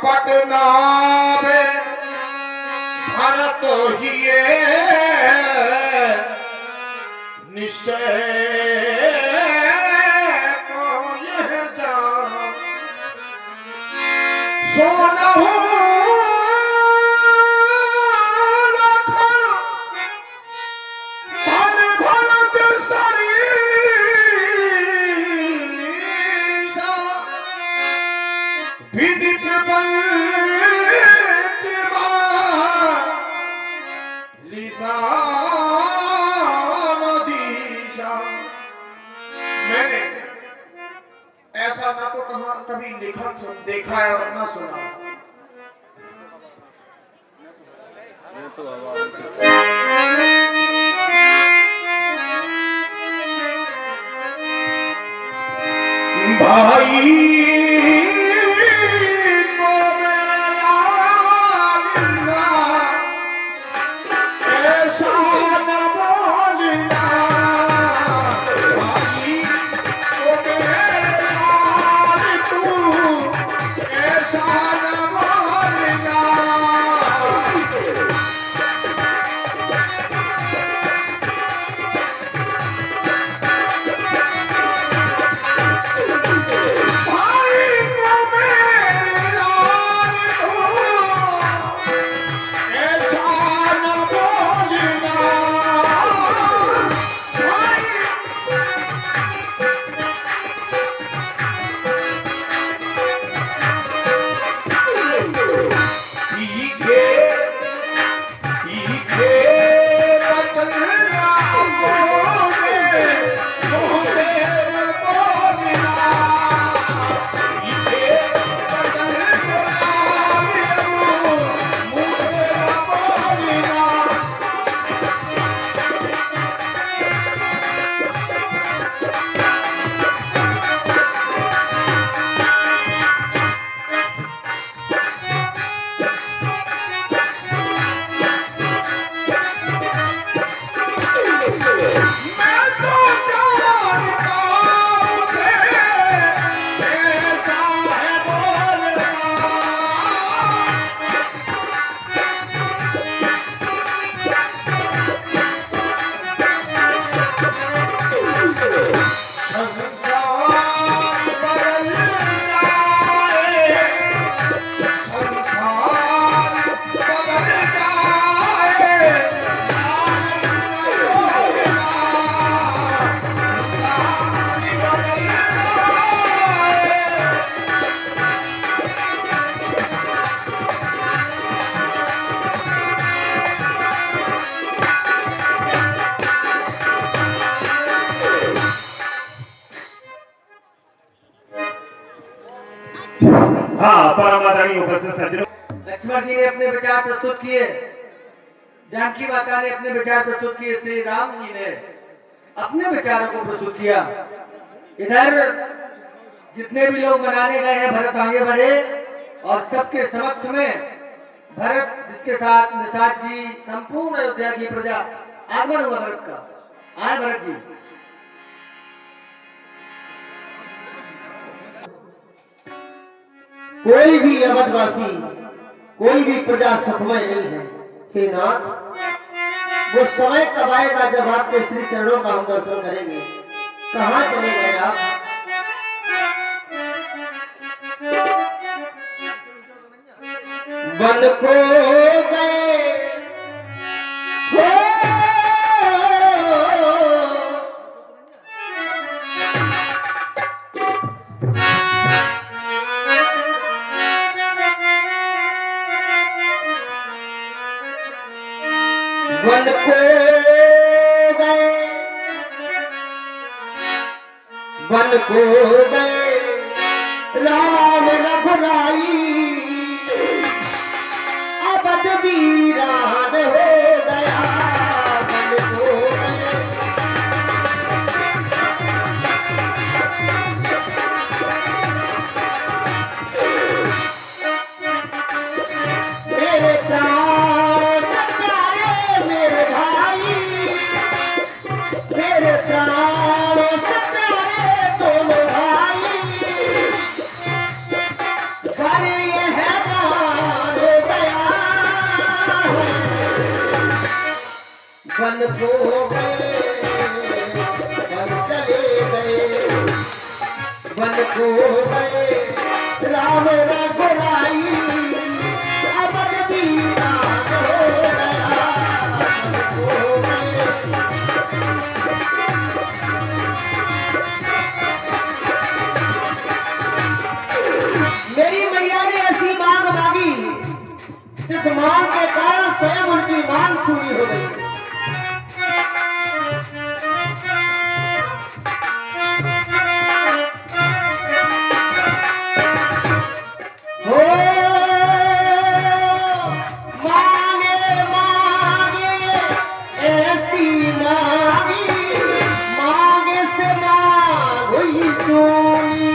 कपट नावे भरत हिए निश्चय को यह जान सोनहु मैंने ऐसा ना तो कहा कभी लिखा देखा है और ना सुना। भाई हाँ, परम आदरणीय उपस्थित सज्जनों, लक्ष्मण जी ने अपने विचार प्रस्तुत किए, जानकी माता ने अपने विचार प्रस्तुत किए, श्री राम जी ने अपने विचारों को प्रस्तुत किया। इधर जितने भी लोग मनाने गए हैं, भरत आगे बढ़े और सबके समक्ष में भरत जिसके साथ निषाद जी, संपूर्ण अयोध्या की प्रजा, आगमन हुआ भरत का। आए भरत जी। कोई भी अवधवासी, कोई भी प्रजा सुखमय नहीं है। हे नाथ, वो समय कब आएगा जब आपके श्री चरणों का हम दर्शन करेंगे। कहाँ चले गए आप? बन को गए हो बन को गए, बन को गए राम रघुराई, अवध वीरान हो गया। बन को गए मेरे प्राण प्यारे, मेरे भाई, मेरे प्राण प्यारे दोनों भाई। घर ये है वन को गए वन चले गए वन को गए राम रघुराई अब दीवान हो गया वन को गए। मेरी मैया ने ऐसी मांग मांगी जिस मांग के कारण स्वयं उनकी मांग पूरी हो गई। हो मांगे मांगे ऐसी मांगी मांगे से मांग हुई सुनी।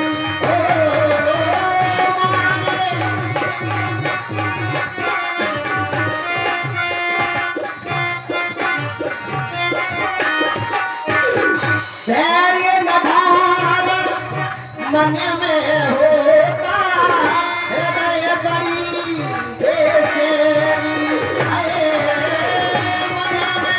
धैर्य नधार मन में होता हृदय बड़ी बेचैनी है मन में।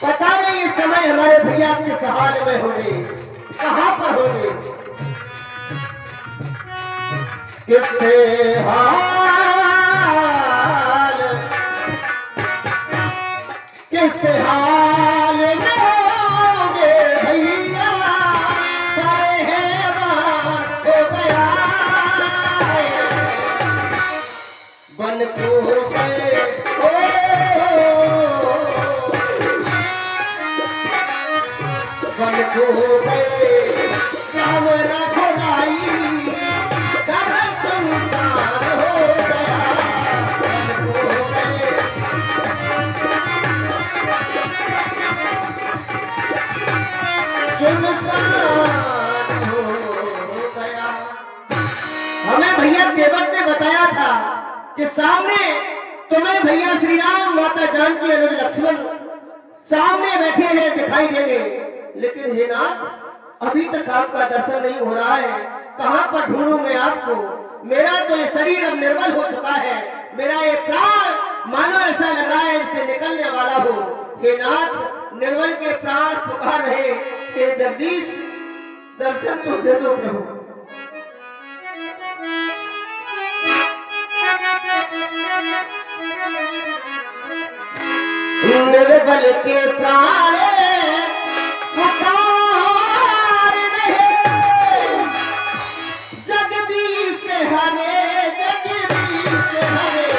पता नहीं इस समय हमारे भैया किस हाल में होंगे, कहाँ पर होंगे, किससे हाल में होंगे भैया परहेवान हो गया वन को गए वन को गए राम रघुराई सारा संसार हो गया वन को गए। हमें भैया देवत ने बताया था कि सामने तुम्हें भैया श्री राम माता जानकी और लक्ष्मण सामने बैठे हैं दिखाई देंगे, लेकिन हे नाथ अभी तक आपका दर्शन नहीं हो रहा है। कहां पर ढूंढूं मैं आपको? मेरा तो ये शरीर अब निर्बल हो चुका है, मेरा ये प्राण मानो ऐसा लग रहा है इससे निकलने वाला हो। हे नाथ निर्बल के प्राण पुकार रहे, हे जगदीश दर्शन तो दे दो प्रभु। निर्बल के प्राण पुकार रहे, जगदीश हरे जगदीश हरे।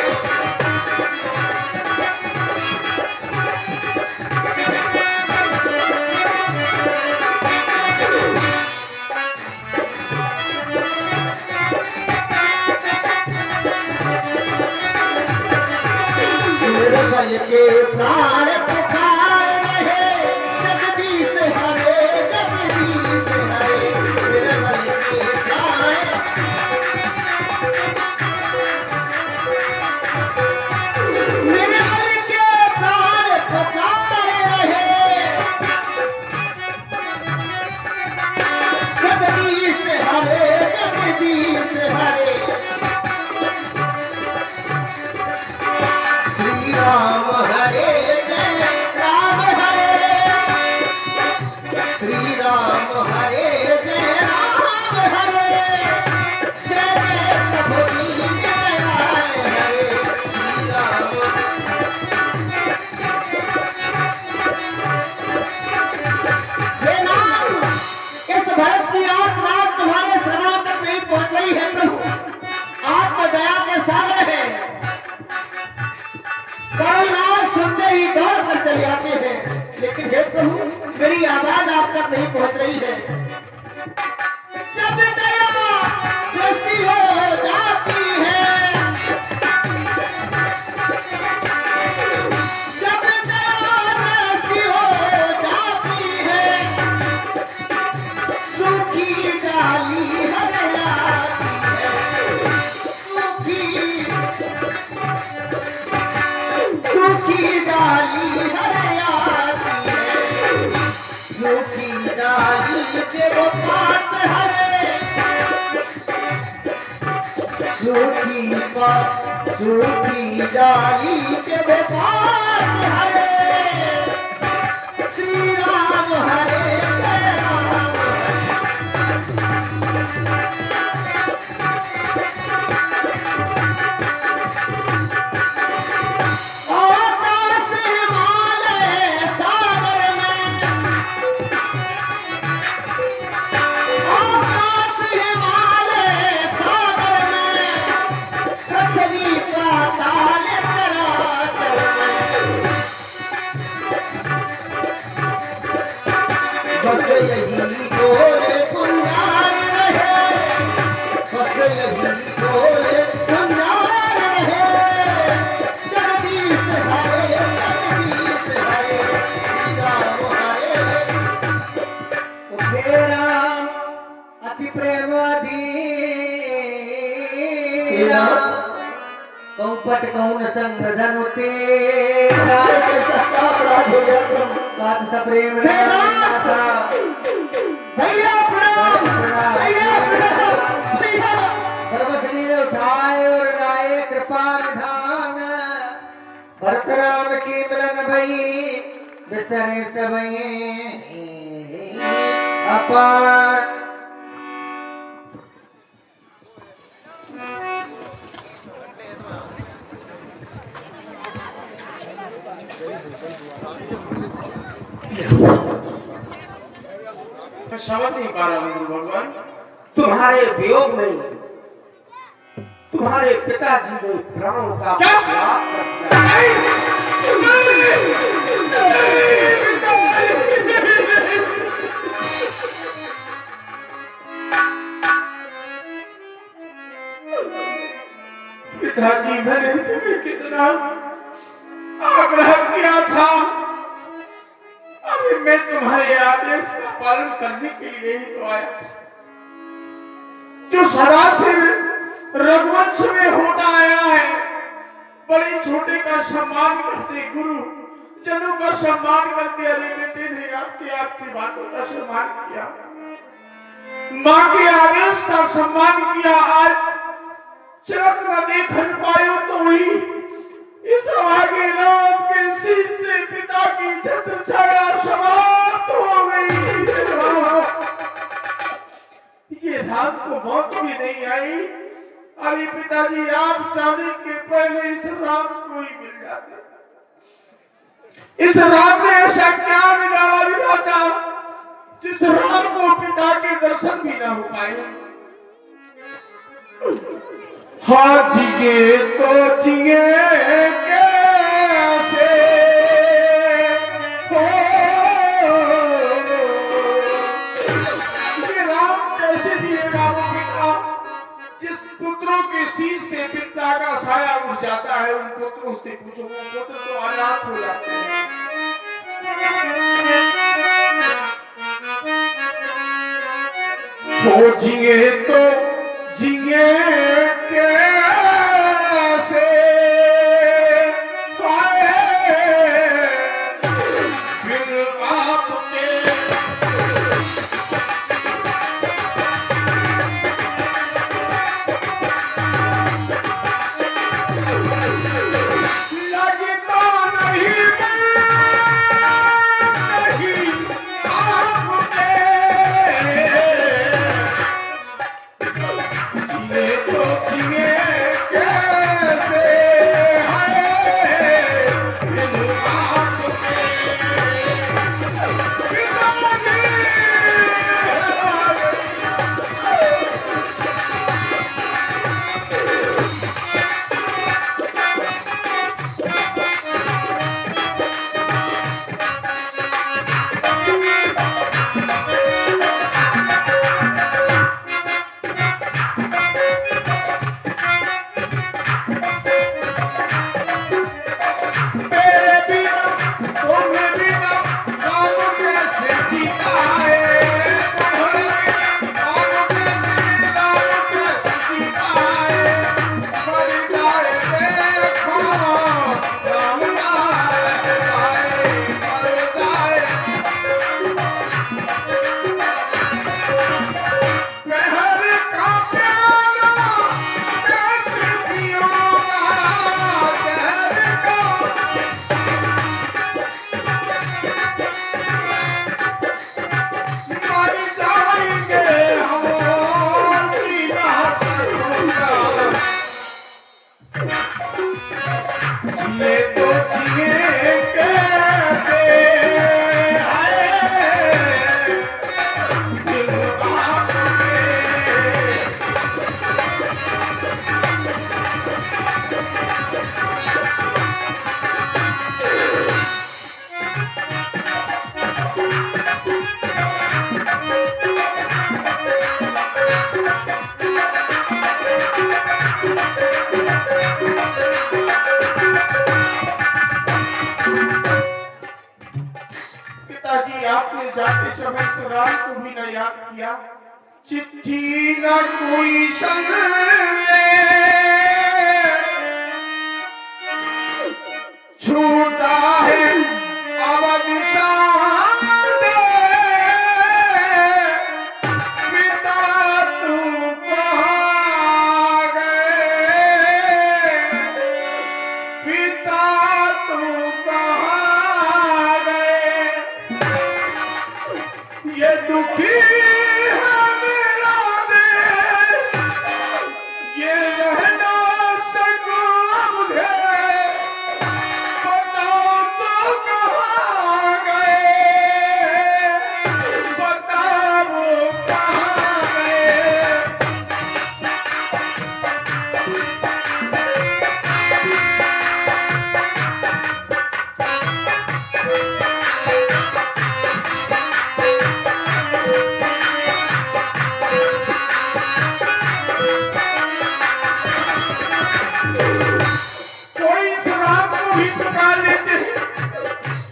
निर्बल के प्राण पुकार रहे, जगदीश हरे जगदीश हरे। निर्बल के प्राण निर्बल के प्राण पुकार रहे, जगदीश हरे जगदीश हरे। राम हरे जय राम हरे, श्री राम हरे जय राम हरे। जय जय प्रभु दीन दयाल हरे, श्री राम। हे नाम इस भरत की आत्मा तुम्हारे श्रवणों तक नहीं पहुंच रही है प्रभु, आत्म दया के सागर है, करुणा सुनते ही दौड़ कर चले आते हैं, लेकिन हे प्रभु मेरी आवाज आप तक नहीं पहुंच रही है। जब दया दृष्टि हो जाती है, जब दया दृष्टि हो जाती है, सूखी डाली हरियाती है, सूखी डाली हरियाती है, सूखी डाली के वो पात हरे। पर सूखी डाली के बेकार हरे श्री राम हरे जय राम बस यही बोले पुंजार रहे बस यही बोले पुंजार रहे जगदीश हरे राम हरे हे राम अति प्रेम धीरा कौपट कौन संग धनु तेरा बात सप्रेम भैया प्रणाम भैया प्रणाम सर्वश्री उठाए और लाए कृपा निधान भरत राम की मिलन भई बिसरे समय अपार मैं समझ नहीं पा रहा हूँ गुरु भगवान। तुम्हारे वियोग में तुम्हारे पिताजी ने प्राणों का क्या? त्याग कर दिया। पिताजी मैंने तुम्हें कितना आग्रह किया था, अभी मैं तुम्हारे आदेश का पालन करने के लिए ही तो आया था। जो सदा से रघुवंश में होता आया है, बड़े छोटे का सम्मान करते, गुरु जनों का सम्मान करते, अरे बेटे ने आपकी बातों का सम्मान किया, माँ के आदेश का सम्मान किया। आज चरक न देखन पायो तो ही इस आगे राम के शीश से पिता की छत्र छाया समाप्त हो गई। ये राम को मौत भी नहीं आई। अरे पिताजी आप जाने के पहले इस राम को ही मिल जाते। इस राम ने ऐसा क्या बिगाड़ा विधाता जिस राम को पिता के दर्शन भी ना हो पाए। हाँ जिए तो जिए कैसे हो, ये राम कैसे जिएगा वो पिता जिस पुत्रों के शीश से पिता का साया उठ जाता है। उन पुत्रों से पूछो, वो पुत्र तो अनाथ हो जाते हैं। हो जिए तो जिए कैसे पाए फिर आपके लगता नहीं आपके आपने जाते समय इस राम को भी न याद किया। चिट्ठी न कोई संग छूटा है अवध सादे, पिता तू कहाँ गए, पिता तू कहाँ गए। ये दुखी है मेरा दिल, ये रह ना सकूं मुझे, बताओ तो कहाँ गए, बताओ कहाँ गए। कोई इस राम को भी पुकार लेते हैं,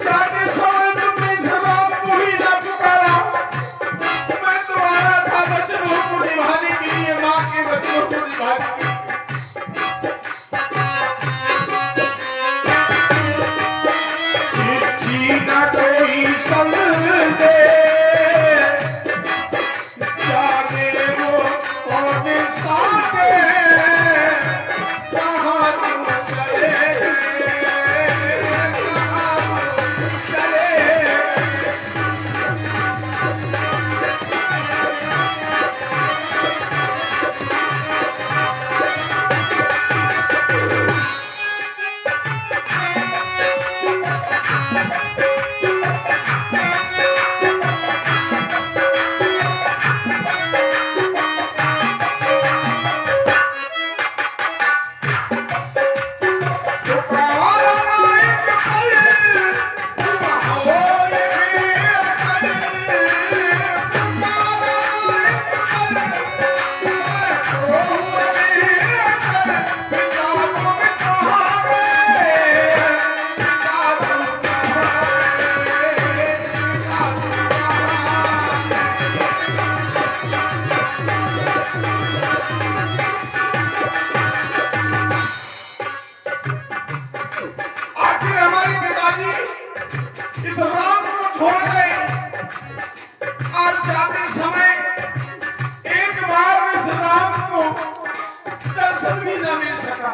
जाते समय तुमने इस राम को ही ना पुकारा। मैं तो आया था वचनों को निभाने के लिए, माँ के वचनों को निभाने के लिए। चिट्ठी ना कोई संग दे, जाने वो कौन साथे, कहाँ तुम चले गए, कहाँ तुम चले गए। आखिर हमारे पिताजी इस राम को छोड़ गए और जाते समय एक बार इस राम को दर्शन भी न मिल सका।